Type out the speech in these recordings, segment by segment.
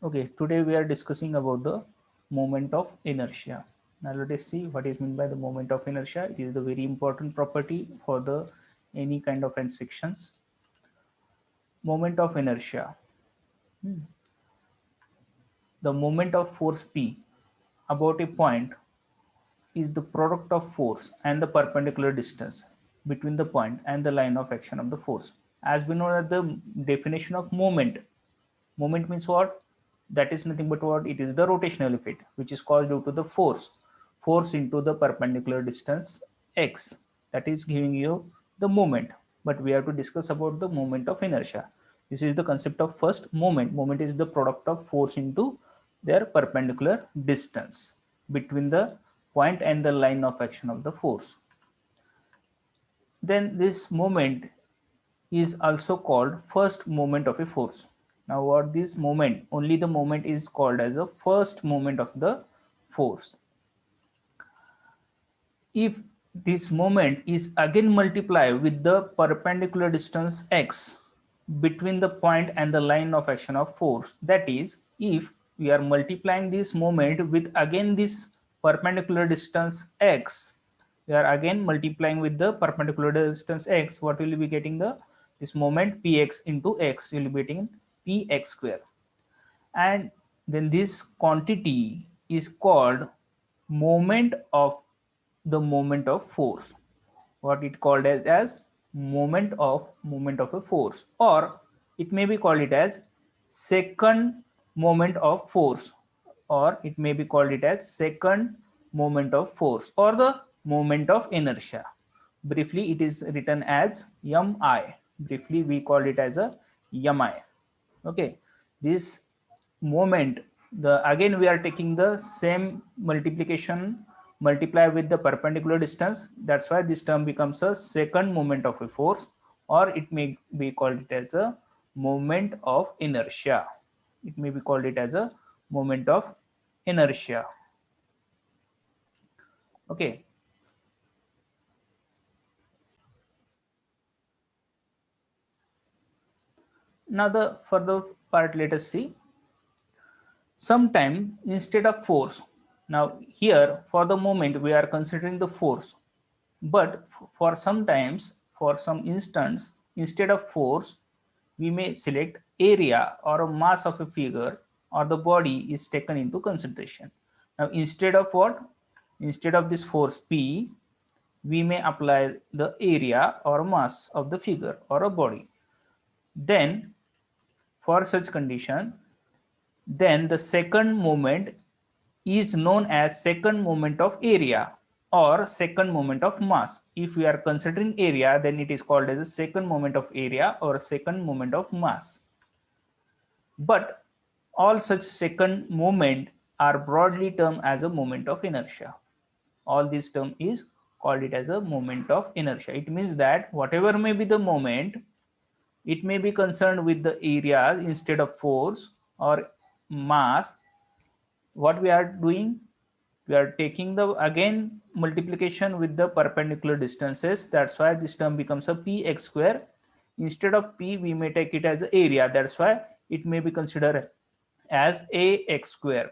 Okay, today we are discussing about the moment of inertia. Now let us see what is meant by the moment of inertia. It is the very important property for the any kind of sections. Moment of inertia. The moment of force P about a point is the product of force and the perpendicular distance between the point and the line of action of the force. As we know that the definition of moment means what? That is nothing but what? It is the rotational effect which is caused due to the force into the perpendicular distance x, that is giving you the moment. But we have to discuss about the moment of inertia. This is the concept of first moment is the product of force into their perpendicular distance between the point and the line of action of the force. Then this moment is also called first moment of a force. Now what this moment, only the moment is called as the first moment of the force. If this moment is again multiplied with the perpendicular distance x between the point and the line of action of force, that is, if we are multiplying this moment with again this perpendicular distance x, we are again multiplying with the perpendicular distance x, what will you be getting? The this moment px into x, you will be getting px square, and then this quantity is called moment of the moment of force. What it called as moment of a force, or it may be called it as second moment of force, or it may be called it as second moment of force, or the moment of inertia. Briefly it is written as mi. Briefly we call it as a mi. Okay, this moment, the again we are taking the same multiplication, multiply with the perpendicular distance, that's why this term becomes a second moment of a force, or it may be called it as a moment of inertia. It may be called it as a moment of inertia. Okay, now the further part, let us see. Sometime instead of force, now here for the moment we are considering the force, but for sometimes, for some instance, instead of force we may select area or a mass of a figure or the body is taken into consideration. Now instead of what? Instead of this force P, we may apply the area or mass of the figure or a body. Then for such condition, then the second moment is known as second moment of area or second moment of mass. If we are considering area, then it is called as a second moment of area or a second moment of mass. But all such second moment are broadly termed as a moment of inertia. All this term is called it as a moment of inertia. It means that whatever may be the moment, it may be concerned with the areas instead of force or mass. What we are doing, we are taking the again multiplication with the perpendicular distances, that's why this term becomes a px square. Instead of p we may take it as area, that's why it may be considered as ax square.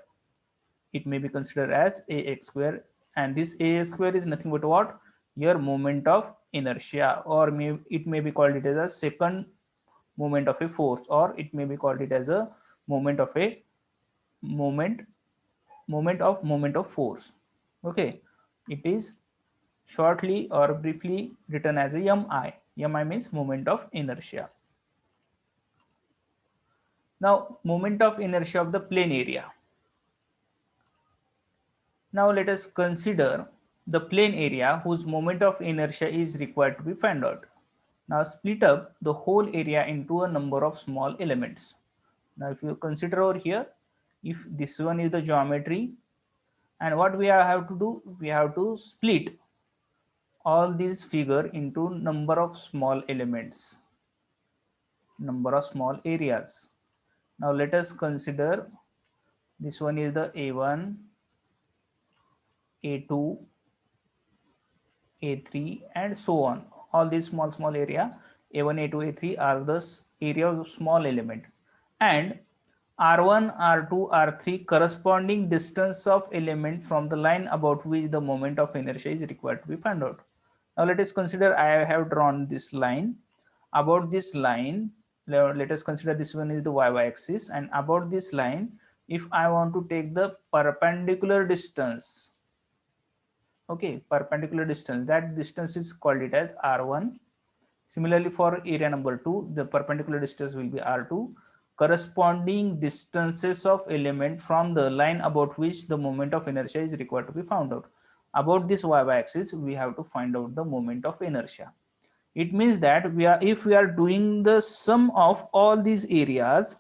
It may be considered as ax square, and this ax square is nothing but what? Your moment of inertia, or it may be called it as a second moment of a force, or it may be called it as a moment of a moment moment of force. Okay, it is shortly or briefly written as a mi means moment of inertia. Now moment of inertia of the plane area. Now let us consider the plane area whose moment of inertia is required to be found out. Now split up the whole area into a number of small elements. Now if you consider over here, if this one is the geometry, and what we have to do, we have to split all these figure into number of small elements, number of small areas. Now let us consider this one is the A1, A2, A3 and so on. All these small area A1, A2, A3 are the area of small element, and R1, R2, R3 corresponding distance of element from the line about which the moment of inertia is required to be found out. Now let us consider I have drawn this line. About this line, let us consider this one is the y axis, and about this line, if I want to take the perpendicular distance, okay, perpendicular distance, that distance is called it as R1. Similarly, for area number 2, the perpendicular distance will be R2. Corresponding distances of element from the line about which the moment of inertia is required to be found out. About this y-axis, we have to find out the moment of inertia. It means that if we are doing the sum of all these areas,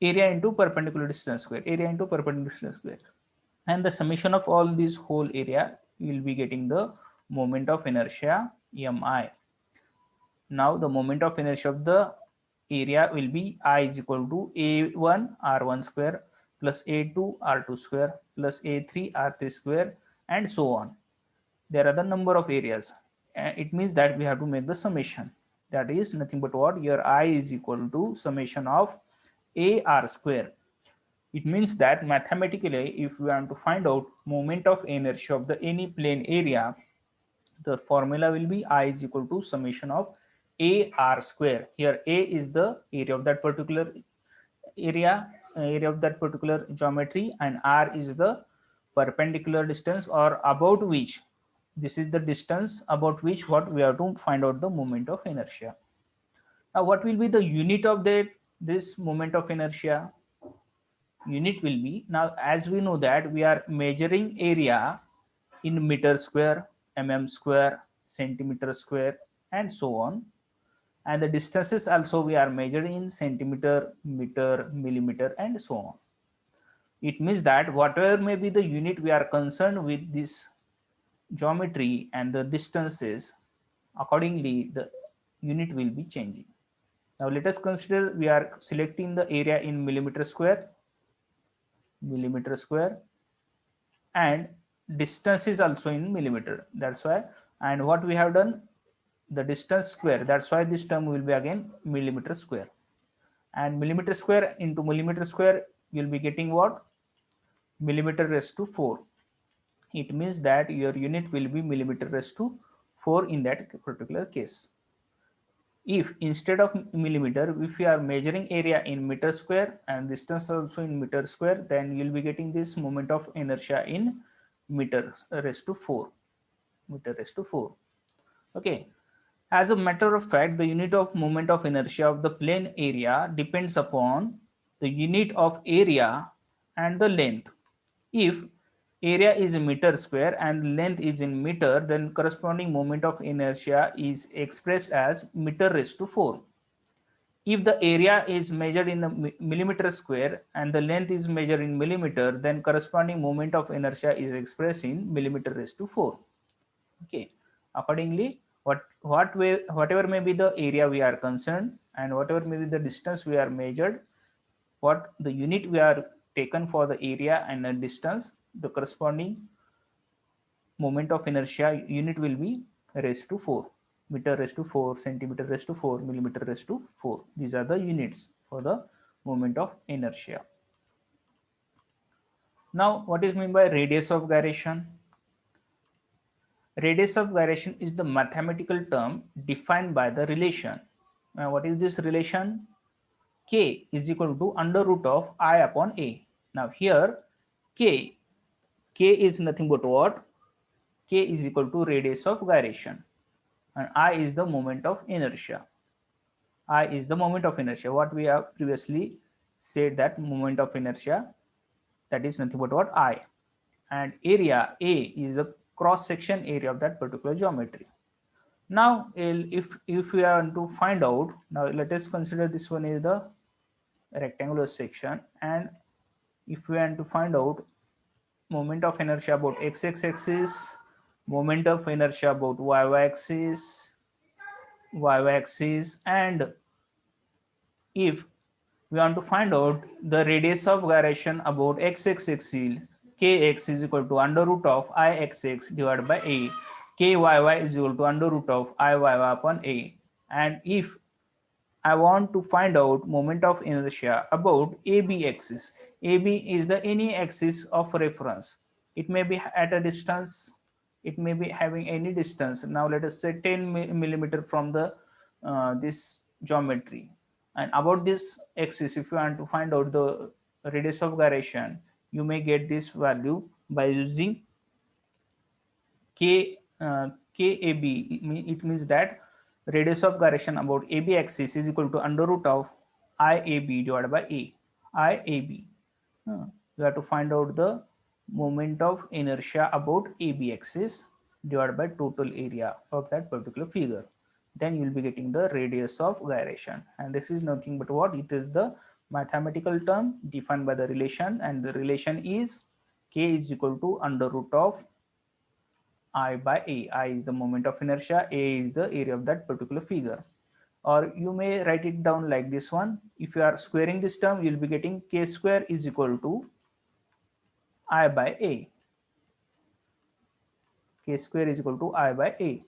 area into perpendicular distance square, and the summation of all this whole area, you will be getting the moment of inertia mi. Now the moment of inertia of the area will be I is equal to a1 r1 square plus a2 r2 square plus a3 r3 square and so on. There are the number of areas. It means that we have to make the summation. That is nothing but what? Your I is equal to summation of a r square. It means that mathematically, if we want to find out moment of inertia of the any plane area, the formula will be I is equal to summation of a r square. Here a is the area of that particular area of that particular geometry, and r is the perpendicular distance or about which, this is the distance about which what we have to find out the moment of inertia. Now what will be the unit of this moment of inertia? Unit will be, now as we know that we are measuring area in meter square, square, centimeter square and so on, and the distances also we are measuring in centimeter, meter, millimeter and so on. It means that whatever may be the unit we are concerned with this geometry and the distances, accordingly the unit will be changing. Now let us consider we are selecting the area in millimeter square, and distance is also in millimeter. That's why, and what we have done, the distance square, that's why this term will be again millimeter square, and millimeter square into millimeter square, you'll be getting what? Millimeter raised to 4. It means that your unit will be millimeter raised to 4 in that particular case. If instead of millimeter, if we are measuring area in meter square and distance also in meter square, then you'll be getting this moment of inertia in meter raised to 4. Okay. As a matter of fact, the unit of moment of inertia of the plane area depends upon the unit of area and the length. If area is meter square and length is in meter, then corresponding moment of inertia is expressed as meter raised to 4. If the area is measured in the millimeter square and the length is measured in millimeter, then corresponding moment of inertia is expressed in millimeter raised to 4. Okay. Accordingly, whatever may be the area we are concerned and whatever may be the distance we are measured, what the unit we are taken for the area and the distance, the corresponding moment of inertia unit will be raised to 4. Meter raised to 4, centimeter raised to 4, millimeter raised to 4. These are the units for the moment of inertia. Now, what is meant by radius of gyration? Radius of gyration is the mathematical term defined by the relation. Now, what is this relation? K is equal to under root of I upon A. Now here K is nothing but what? K is equal to radius of gyration, and I is the moment of inertia. I is the moment of inertia. What we have previously said, that moment of inertia, that is nothing but what? I. And area A is the cross section area of that particular geometry. Now if we want to find out, now let us consider this one is the rectangular section, and if we want to find out moment of inertia about x-axis, moment of inertia about y-axis, and if we want to find out the radius of gyration about x-axis, kx is equal to under root of ixx divided by a, kyy is equal to under root of iyy upon a, and if I want to find out moment of inertia about AB axis. AB is the any axis of reference. It may be at a distance, it may be having any distance. Now let us say 10 millimeter from the this geometry. And about this axis, if you want to find out the radius of gyration, you may get this value by using KAB. It means that radius of gyration about AB axis is equal to under root of IAB divided by A. IAB. You have to find out the moment of inertia about AB axis divided by total area of that particular figure. Then you will be getting the radius of gyration. And this is nothing but what? It is the mathematical term defined by the relation, and the relation is K is equal to under root of I by A. I is the moment of inertia, A is the area of that particular figure. Or you may write it down like this one. If you are squaring this term, you will be getting K square is equal to I by A. K square is equal to I by A.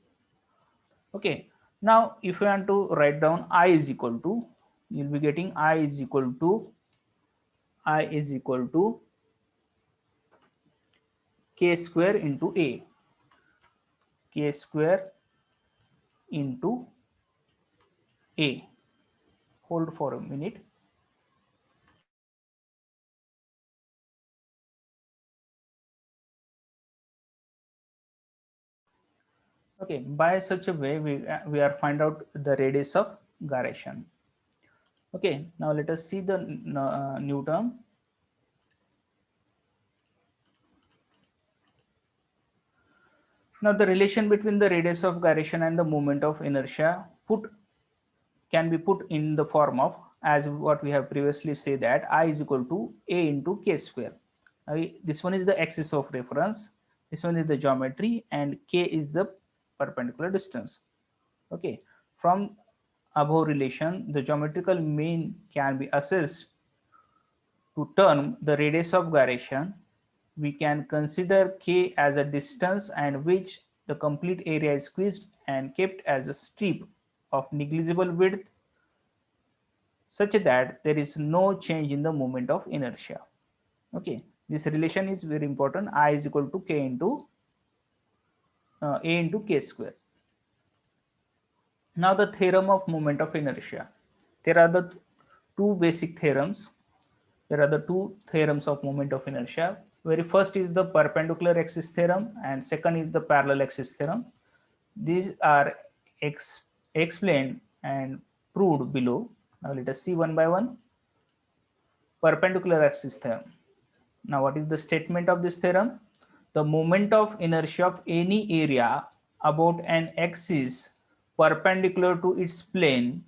Okay. Now, if you want to write down I is equal to, you will be getting I is equal to K square into A. K square into A. Hold for a minute. Okay, by such a way we are find out the radius of gyration. Okay, now let us see the new term. Now the relation between the radius of gyration and the moment of inertia can be put in the form of, as what we have previously said, that I is equal to A into K square. This one is the axis of reference, this one is the geometry, and K is the perpendicular distance. Okay, from above relation, the geometrical mean can be assessed to term the radius of gyration. We can consider K as a distance and which the complete area is squeezed and kept as a strip of negligible width, such that there is no change in the moment of inertia. Okay, this relation is very important. I is equal to K into A into K square. Now the theorem of moment of inertia. There are the two basic theorems. There are the two theorems of moment of inertia. Very first is the perpendicular axis theorem, and second is the parallel axis theorem. These are explained and proved below. Now let us see one by one. Perpendicular axis theorem. Now what is the statement of this theorem? The moment of inertia of any area about an axis perpendicular to its plane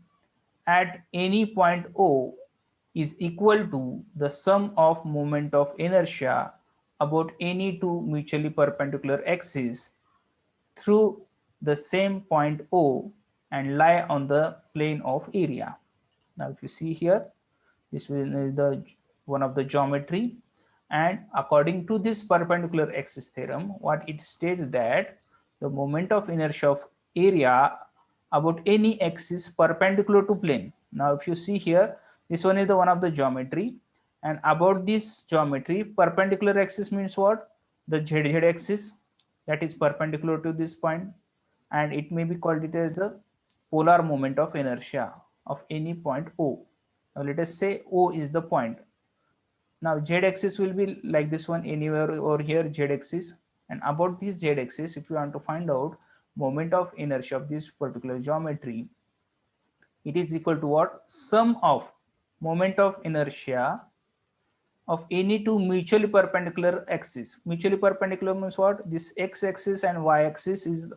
at any point O is equal to the sum of moment of inertia about any two mutually perpendicular axes through the same point O and lie on the plane of area. Now if you see here, this is the one of the geometry, and according to this perpendicular axis theorem, what it states that the moment of inertia of area about any axis perpendicular to plane. Now if you see here, this one is the one of the geometry, and about this geometry, perpendicular axis means what? The ZZ axis that is perpendicular to this point, and it may be called it as the polar moment of inertia of any point O. Now let us say O is the point. Now z-axis will be like this one, anywhere over here z-axis, and about this z-axis, if you want to find out moment of inertia of this particular geometry, it is equal to what? Sum of moment of inertia of any two mutually perpendicular axis. Mutually perpendicular means what? This x-axis and y-axis is,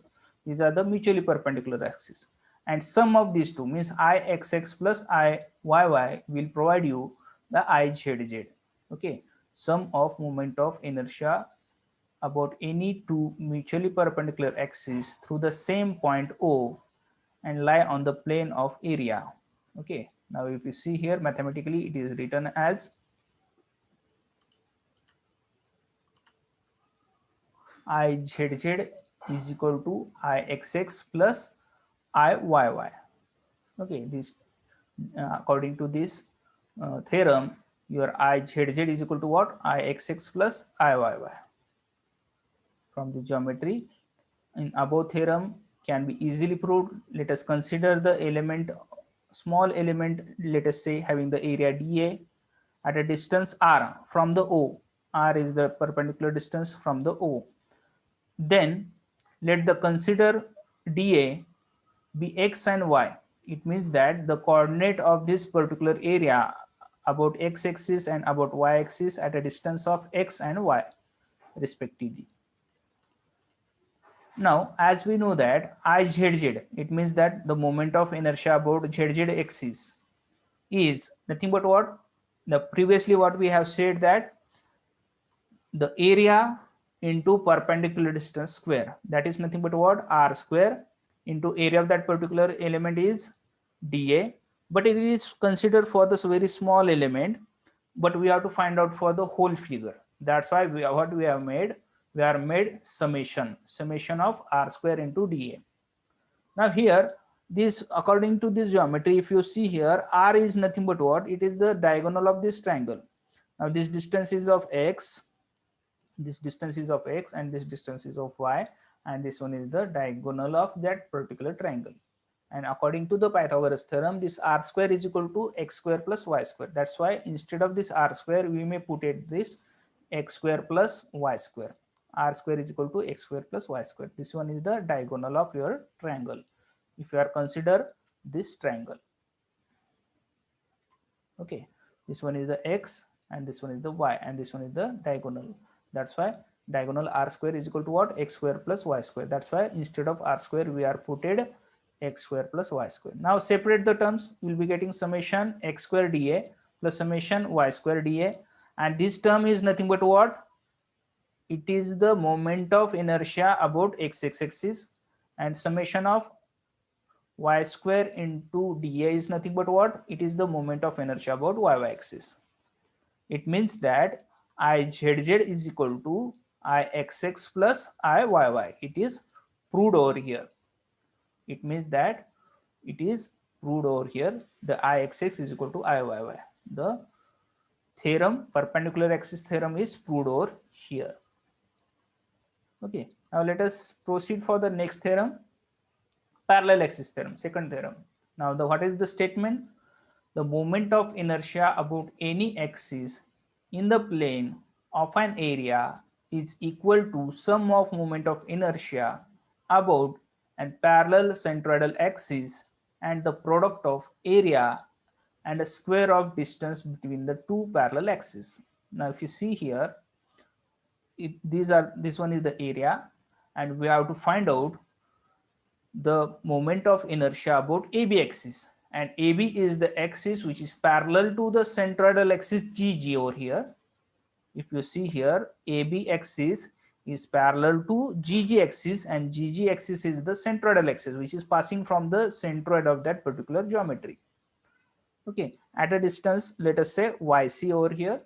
these are the mutually perpendicular axis, and sum of these two means ixx plus iyy will provide you the izz. Okay, sum of moment of inertia about any two mutually perpendicular axes through the same point O and lie on the plane of area. Okay, now if you see here, mathematically it is written as izz is equal to ixx plus iyy. Okay, this according to this theorem, your Izz is equal to what? Ixx plus Iyy. From the geometry in above theorem can be easily proved. Let us consider the element, small element, let us say having the area dA at a distance r from the O. R is the perpendicular distance from the O. Then let the consider dA be x and y. It means that the coordinate of this particular area about x-axis and about y-axis at a distance of x and y respectively. Now, as we know that Izz, it means that the moment of inertia about ZZ axis is nothing but what? The previously what we have said, that the area into perpendicular distance square, that is nothing but what? R square into area of that particular element is dA, but it is considered for this very small element, but we have to find out for the whole figure. That's why what we have made, we are made summation of R square into dA. Now here, this according to this geometry, if you see here, R is nothing but what? It is the diagonal of this triangle. Now this distance is of x, this distance is of x, and this distance is of y, and this one is the diagonal of that particular triangle. And according to the Pythagoras theorem, this r square is equal to x square plus y square. That's why instead of this r square, we may put it this x square plus y square. R square is equal to x square plus y square. This one is the diagonal of your triangle, if you are consider this triangle. Okay, this one is the x and this one is the y, and this one is the diagonal. That's why diagonal r square is equal to what? X square plus y square. That's why instead of r square, we are putted x square plus y square. Now separate the terms, you will be getting summation x square dA plus summation y square dA, and this term is nothing but what? It is the moment of inertia about x-axis, and summation of y square into dA is nothing but what? It is the moment of inertia about y-axis. It means that Izz is equal to Ixx plus Iyy. It is proved over here. It means that it is proved over here. The Ixx is equal to Iyy. The theorem, perpendicular axis theorem, is proved over here. Okay. Now let us proceed for the next theorem, parallel axis theorem, second theorem. Now what is the statement? The moment of inertia about any axis in the plane of an area is equal to sum of moment of inertia about and parallel centroidal axis and the product of area and a square of distance between the two parallel axes. Now if you see here, this one is the area, and we have to find out the moment of inertia about AB axis, and AB is the axis which is parallel to the centroidal axis GG over here. If you see here, AB axis is parallel to GG axis, and GG axis is the centroidal axis which is passing from the centroid of that particular geometry. Okay, at a distance, let us say YC over here,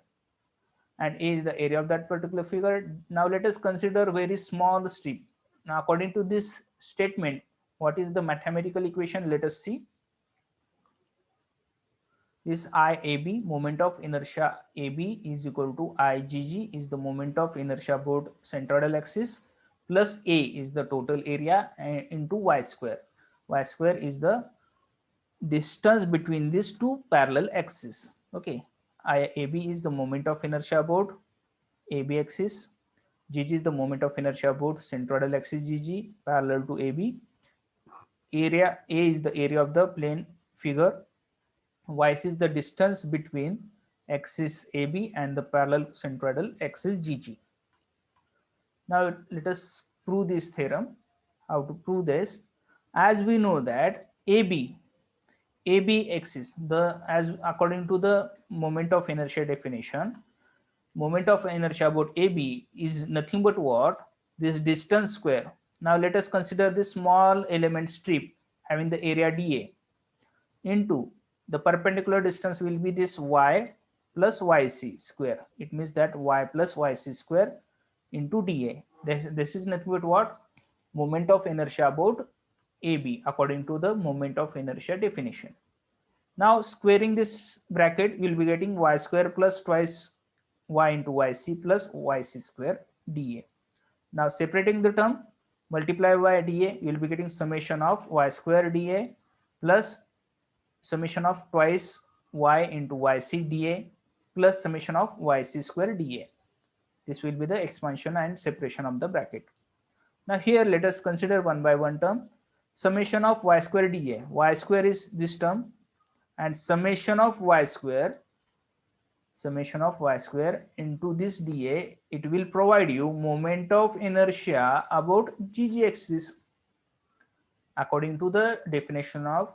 and A is the area of that particular figure. Now let us consider very small strip. Now according to this statement, what is the mathematical equation? Let us see. This IAB, moment of inertia AB, is equal to IGG, is the moment of inertia about centroidal axis, plus A is the total area, into y square. Y square is the distance between these two parallel axes. Okay, IAB is the moment of inertia about AB axis. GG is the moment of inertia about centroidal axis GG parallel to AB. Area A is the area of the plane figure. Y is the distance between axis AB and the parallel centroidal axis GG. Now let us prove this theorem. How to prove this? As we know that AB axis, as according to the moment of inertia definition, moment of inertia about AB is nothing but what? This distance square. Now let us consider this small element strip having the area dA into the perpendicular distance will be this y plus yc square. It means that y plus yc square into dA. This is nothing but what? Moment of inertia about AB according to the moment of inertia definition. Now squaring this bracket, we will be getting y square plus twice y into yc plus yc square dA. Now separating the term, multiply by dA, you will be getting summation of y square dA plus summation of twice y into yc dA plus summation of yc square dA. This will be the expansion and separation of the bracket. Now here let us consider one by one term. Summation of y square dA. Y square is this term, and summation of y square into this dA, it will provide you moment of inertia about GG axis. According to the definition of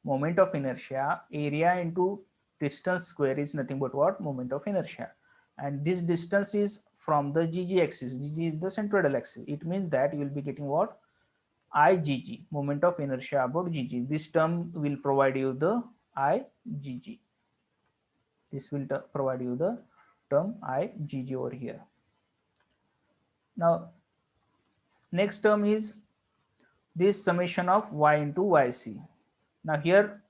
moment of inertia, area into distance square is nothing but what? Moment of inertia. And this distance is from the GG axis. GG is the centroidal axis. It means that you will be getting what? IgG, moment of inertia about GG. This term will provide you the IgG. This will provide you the term IgG over here. Now, next term is this summation of y into yc. Now here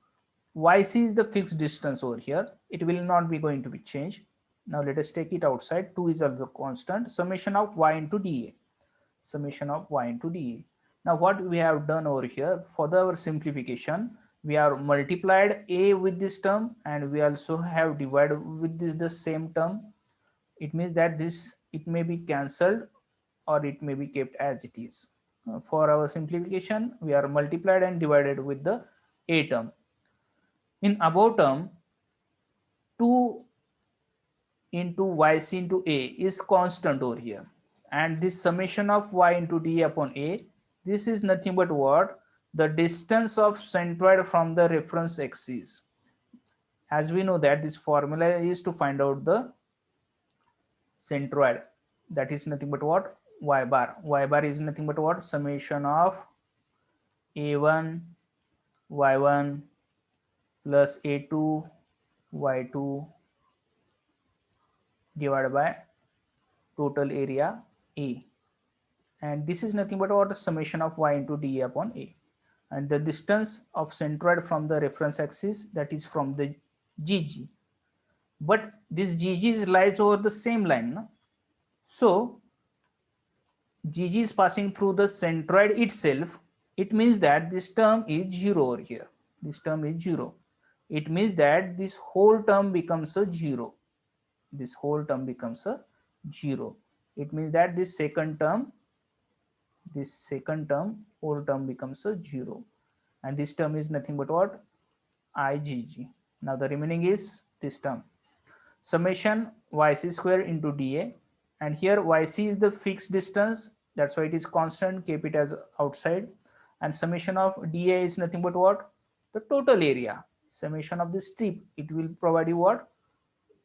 yc is the fixed distance over here. It will not be going to be changed. Now let us take it outside. 2 is also constant. Summation of y into dA. Summation of y into dA. Now what we have done over here, for our simplification, we are multiplied a with this term, and we also have divided with this the same term. It means that this, it may be cancelled or it may be kept as it is. For our simplification, we are multiplied and divided with the a term. In above term, 2 into yc into a is constant over here, and this summation of y into d upon a, this is nothing but what? The distance of centroid from the reference axis. As we know that this formula is to find out the centroid, that is nothing but what? Y bar. Y bar is nothing but what? Summation of a1 y1 plus a2 y2 divided by total area A, and this is nothing but what? Summation of y into d upon A, and the distance of centroid from the reference axis, that is from the GG, but this GG lies over the same line, no? So GG is passing through the centroid itself. It means that this term is 0 over here. This term is 0. It means that this whole term becomes a 0. This whole term becomes a 0. It means that this second term whole term becomes a 0, and this term is nothing but what? IgG. Now the remaining is this term, summation yc square into dA, and here yc is the fixed distance, that's why it is constant, keep it as outside, and summation of dA is nothing but what? The total area, summation of the strip, it will provide you what?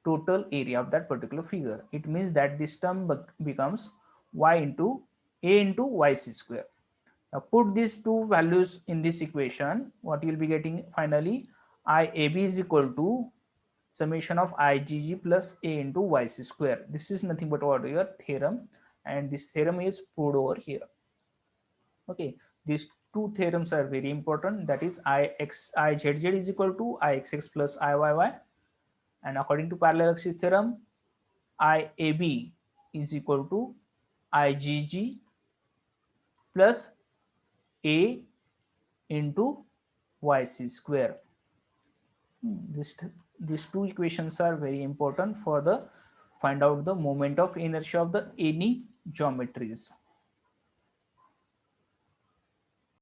Total area of that particular figure. It means that this term becomes y into a into yc square. Now put these two values in this equation, what you will be getting finally? IAB is equal to summation of IgG plus a into yc square. This is nothing but what? Your theorem, and this theorem is proved over here. Okay, these two theorems are very important, that is Izz is equal to Ixx plus Iyy, and according to parallel axis theorem, IAB is equal to IgG plus A into yc square. These two equations are very important for the find out the moment of inertia of the any geometries.